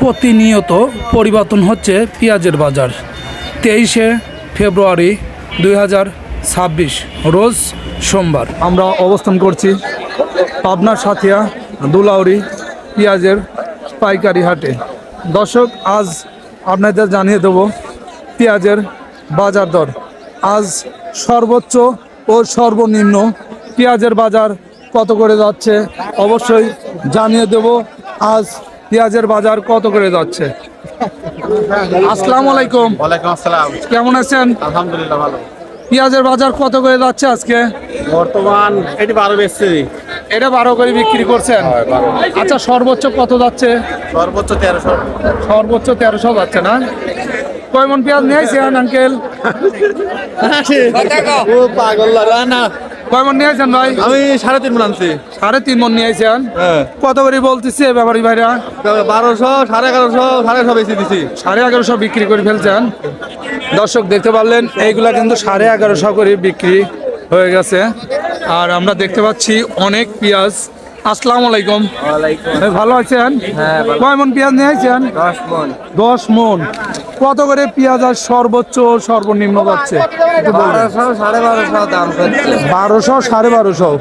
প্রতিনিয়ত পরিবর্তন হচ্ছে পেঁয়াজের বাজার। 23শে ফেব্রুয়ারি 2026 রোজ সোমবার আমরা অবস্থান করছি পাবনা সাথিয়া দুলাউরি পেঁয়াজের পাইকারি হাটে। দর্শক, আজ আপনাদের জানিয়ে দেব পেঁয়াজের বাজার দর। আজ সর্বোচ্চ ও সর্বনিম্ন পেঁয়াজের বাজার কত করে যাচ্ছে অবশ্যই জানিয়ে দেব। আজ পেঁয়াজের বাজার কত করে যাচ্ছে। আসসালামু আলাইকুম। ওয়ালাইকুম আসসালাম। কেমন আছেন? আলহামদুলিল্লাহ ভালো। পেঁয়াজের বাজার কত করে যাচ্ছে আজকে? বর্তমান এটি 12 বেচছি। এটা 12 করে বিক্রি করছেন? আচ্ছা, সর্বোচ্চ কত যাচ্ছে? সর্বোচ্চ 1300। সর্বোচ্চ 1300 যাচ্ছে না? কয় মন পেঁয়াজ নিয়েছেন আঙ্কেল? ও পাগল না। কয় মন নিয়েছেন ভাই? আমি 3.5 মণ আনছি। 3.5 মন নিয়েছেন? হ্যাঁ। কত করে বলতেছে ব্যাপারী ভাইরা? 1200, 1150, 1150 বেশি দিছি। 1150 বিক্রি করে ফেলছেন। দর্শক দেখতে পারলেন এইগুলা কিন্তু 1150 করে বিক্রি হয়ে গেছে। আর আমরা দেখতে পাচ্ছি অনেক পেঁয়াজ। আসসালামু আলাইকুম। ভাই, ভালো আছেন? হ্যাঁ, কয় মন পেঁয়াজ নিয়েছেন? 10 মণ। 10 মন। কত করে পেঁয়াজ আর সর্বোচ্চ সর্বনিম্ন যাচ্ছে? 1200, 1250 দাম হচ্ছে। 1200, 1250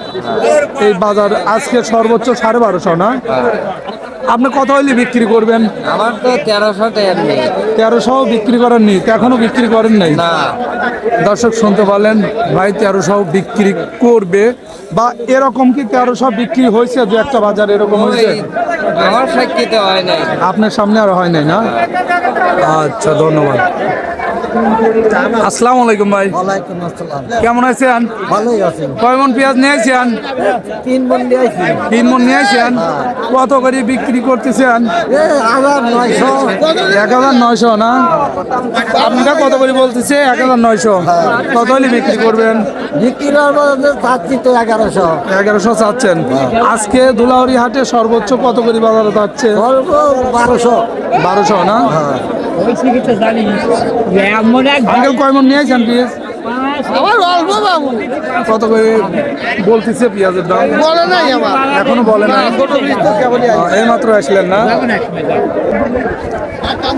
এই বাজার আজকে সর্বোচ্চ 1250 না? আপনি কত হইলে বিক্রি করবেন? আমার তো 1300 টাকা নেই। 1300 বিক্রি করেননি তো? এখনো বিক্রি করেন নাই? না। দর্শক শুনতে পারলেন, ভাই 1300 বিক্রি করবে বা এরকম কি 1300 বিক্রি হয়েছে? দু একটা বাজার এরকম হয়েছে? আমার সাক্ষীতে হয় নাই। আপনার সামনে আর হয় নাই না? আচ্ছা, ধন্যবাদ। আসসালামু আলাইকুম ভাই। ওয়ালাইকুম আসসালাম। কেমন আছেন? ভালোই আছেন? কয় মন পেঁয়াজ নিয়েছেন? 3 মণ দিয়েছি। 3 মন নিয়েছেন? কত করে বিক্রি করতেছেন? 1900। 1900 না? আপনারা কত করে বলতেছে? 1900। কত হলে বিক্রি করবেন? বিক্রি চাচ্ছি তো 1100। 1100 চাচ্ছেন। আজকে দুলাউরি হাটে সর্বোচ্চ কত করে বাজারে যাচ্ছে? সর্ব 1200। 1200 না? আঙ্কেল কয় মন নিয়েছেন পেঁয়াজ? আমার অল্প বাবু কত করে বলতেছে পেঁয়াজের দাম? বলে নাই আমার। এখনো বলে না? এই মাত্র আসলেন না?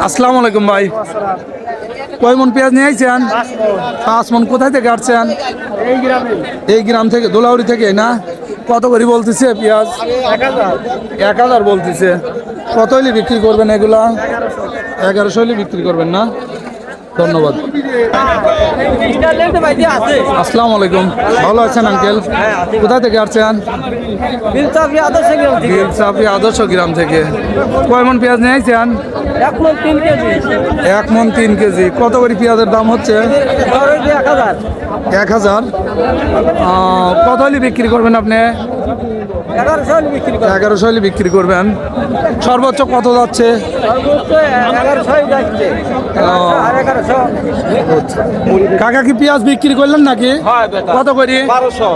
আসসালামু আলাইকুম ভাই। কয় মন পেঁয়াজ নিয়েছেন? 5 মন। কোথায় থেকে আসছেন? এই গ্রাম থেকে, দুলাউরি থেকে না? কত করে বলতেছে পেঁয়াজ? 1000 বলতেছে। কত হলে বিক্রি করবেন এগুলা? 1100 হলে বিক্রি করবেন না? ধন্যবাদ। আসসালামু আলাইকুম। ভালো আছেন আঙ্কেল? কোথা থেকে আসছেন? বিলচাপি আদর্শ গ্রাম থেকে। কয় মন পেঁয়াজ নিয়েছেন? 1 মন 3 কেজি। কত করে পেঁয়াজের দাম হচ্ছে? 1000। কত হলে বিক্রি করবেন আপনি? 1100 হলে বিক্রি করবেন। সর্বোচ্চ কত যাচ্ছে? কাকা কি পেঁয়াজ বিক্রি করলেন নাকি? কত করে? 1200।